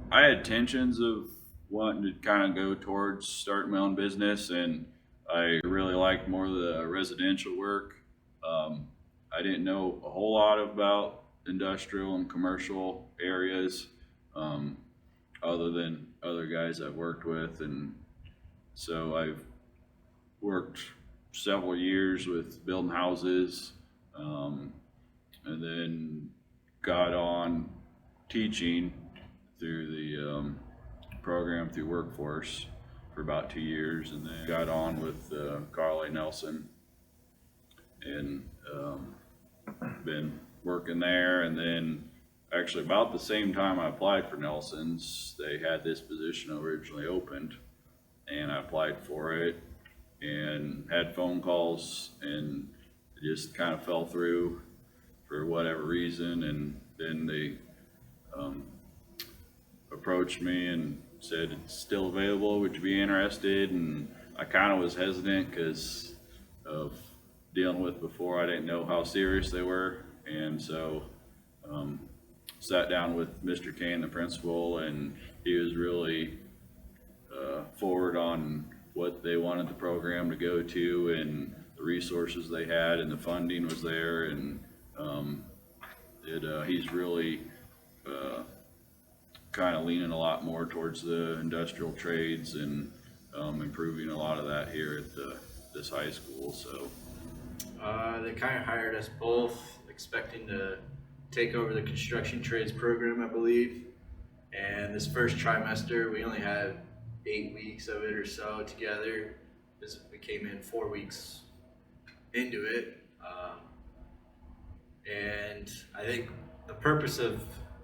I had intentions of wanting to kind of go towards starting my own business, and I really liked more of the residential work. Um, I didn't know a whole lot about industrial and commercial areas, um, other than other guys I've worked with, and so I've worked several years with building houses, um, and then got on teaching through the program through workforce for about 2 years, and then got on with Carl A. Nelson, and been working there. And then actually about the same time I applied for Nelson's, they had this position originally opened, and I applied for it and had phone calls, and it just kind of fell through for whatever reason. And then they um, approached me and said it's still available, would you be interested? And I kind of was hesitant because of dealing with before. I didn't know how serious they were, and so um, sat down with Mr. Kane, the principal, and he was really forward on what they wanted the program to go to, and the resources they had, and the funding was there. And he's really kind of leaning a lot more towards the industrial trades, and improving a lot of that here at this high school. So They kind of hired us both, expecting to take over the construction trades program, I believe. And this first trimester, we only had 8 weeks of it or so together, because we came in 4 weeks into it. And I think the purpose of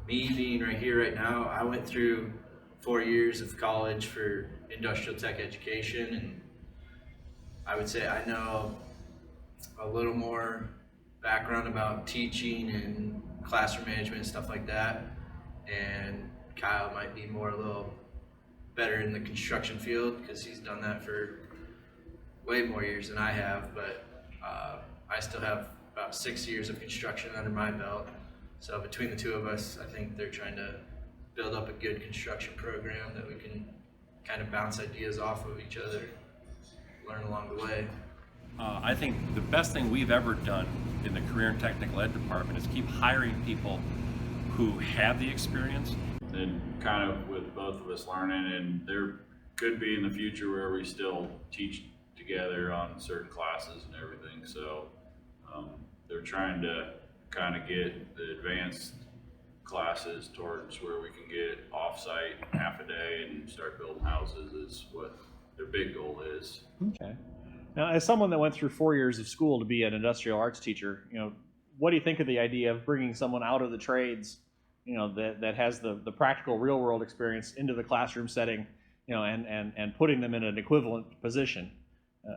me being right here right now, I went through 4 years of college for industrial tech education, and I would say I know a little more background about teaching and classroom management and stuff like that. And Kyle might be a little better in the construction field because he's done that for way more years than I have. But I still have about 6 years of construction under my belt. So between the two of us, I think they're trying to build up a good construction program that we can kind of bounce ideas off of each other, learn along the way. I think the best thing we've ever done in the career and technical ed department is keep hiring people who have the experience. and kind of with both of us learning, and there could be in the future where we still teach together on certain classes and everything. So they're trying to kind of get the advanced classes towards where we can get off-site half a day and start building houses is what their big goal is. Okay. Now, as someone that went through 4 years of school to be an industrial arts teacher, what do you think of the idea of bringing someone out of the trades, that has the practical real world experience into the classroom setting, and putting them in an equivalent position,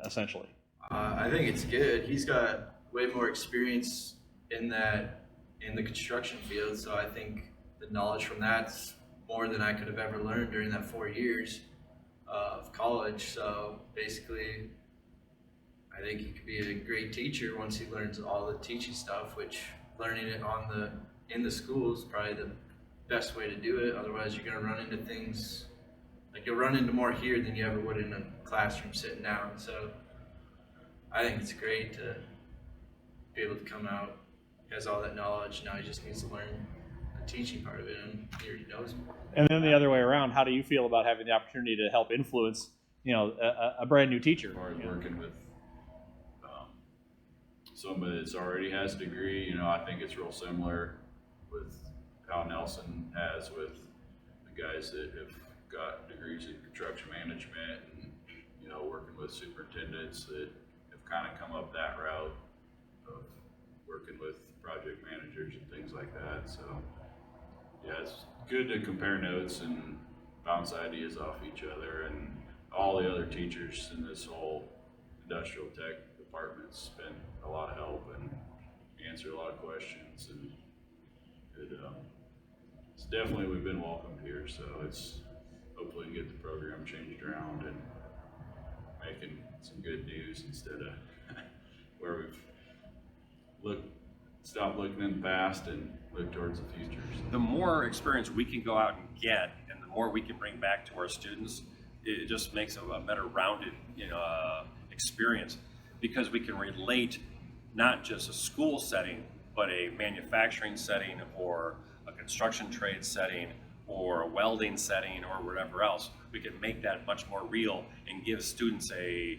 essentially? I think it's good. He's got way more experience in the construction field, so I think the knowledge from that's more than I could have ever learned during that 4 years of college. So basically, I think he could be a great teacher once he learns all the teaching stuff, which learning it in the school is probably the best way to do it. Otherwise, you're going to run into things like you'll run into more here than you ever would in a classroom sitting down. So I think it's great to be able to come out. He has all that knowledge. Now he just needs to learn the teaching part of it, and he already knows more. And then the other way around, how do you feel about having the opportunity to help influence, a brand new teacher? As far as working with somebody that's already has a degree, I think it's real similar with how Nelson has with the guys that have got degrees in construction management, and working with superintendents that have kind of come up that route of working with project managers and things like that. So yeah, it's good to compare notes and bounce ideas off each other, and all the other teachers in this whole industrial tech department's been a lot of help and answered a lot of questions, and it's definitely, we've been welcomed here. So it's hopefully get the program changed around and making some good news instead of where we've looked stop looking in the past and look towards the future. The more experience we can go out and get, and the more we can bring back to our students, it just makes a better rounded, experience, because we can relate not just a school setting, but a manufacturing setting or a construction trade setting or a welding setting or whatever else. We can make that much more real and give students a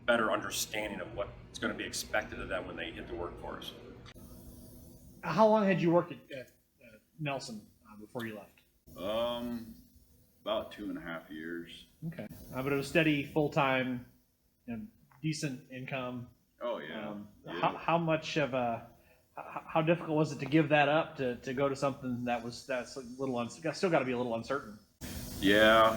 better understanding of what's going to be expected of them when they hit the workforce. How long had you worked at Nelson before you left? About 2.5 years. Okay, but it was steady, full time, decent income. Oh yeah. Yeah. How much of a how difficult was it to give that up to go to something that's a little still got to be a little uncertain? Yeah,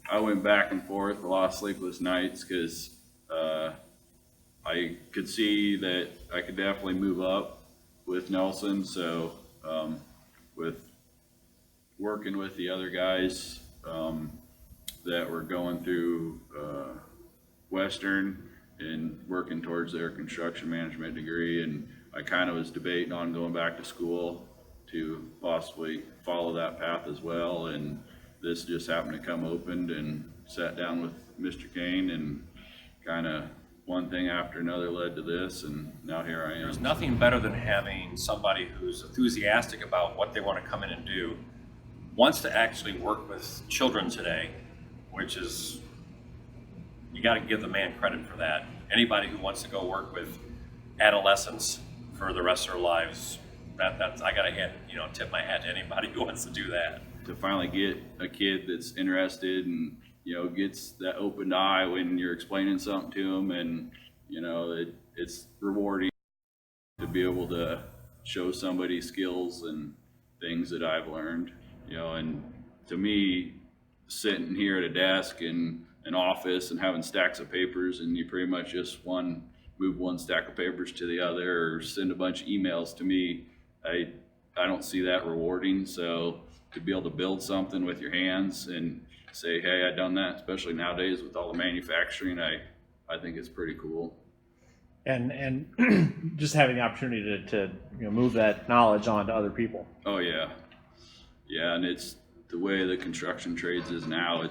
I went back and forth a lot of sleepless nights because I could see that I could definitely move up with Nelson. So with working with the other guys that were going through Western and working towards their construction management degree, and I kind of was debating on going back to school to possibly follow that path as well, and this just happened to come opened, and sat down with Mr. Kane, and kind of one thing after another led to this, and now here I am. There's nothing better than having somebody who's enthusiastic about what they want to come in and do, wants to actually work with children today, which is, you got to give the man credit for that. Anybody who wants to go work with adolescents for the rest of their lives, that's I got to tip my hat to anybody who wants to do that. To finally get a kid that's interested and gets that open eye when you're explaining something to them, and it's rewarding to be able to show somebody skills and things that I've learned. And to me, sitting here at a desk in an office and having stacks of papers, and you pretty much just move one stack of papers to the other or send a bunch of emails, to me, I don't see that rewarding. So to be able to build something with your hands and say, hey, I done that, especially nowadays with all the manufacturing, I think it's pretty cool. And just having the opportunity to move that knowledge on to other people. Oh yeah. Yeah, and it's the way the construction trades is now,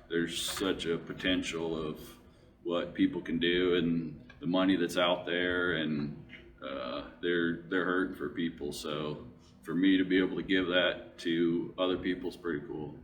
there's such a potential of what people can do and the money that's out there, and they're hurting for people. So for me to be able to give that to other people is pretty cool.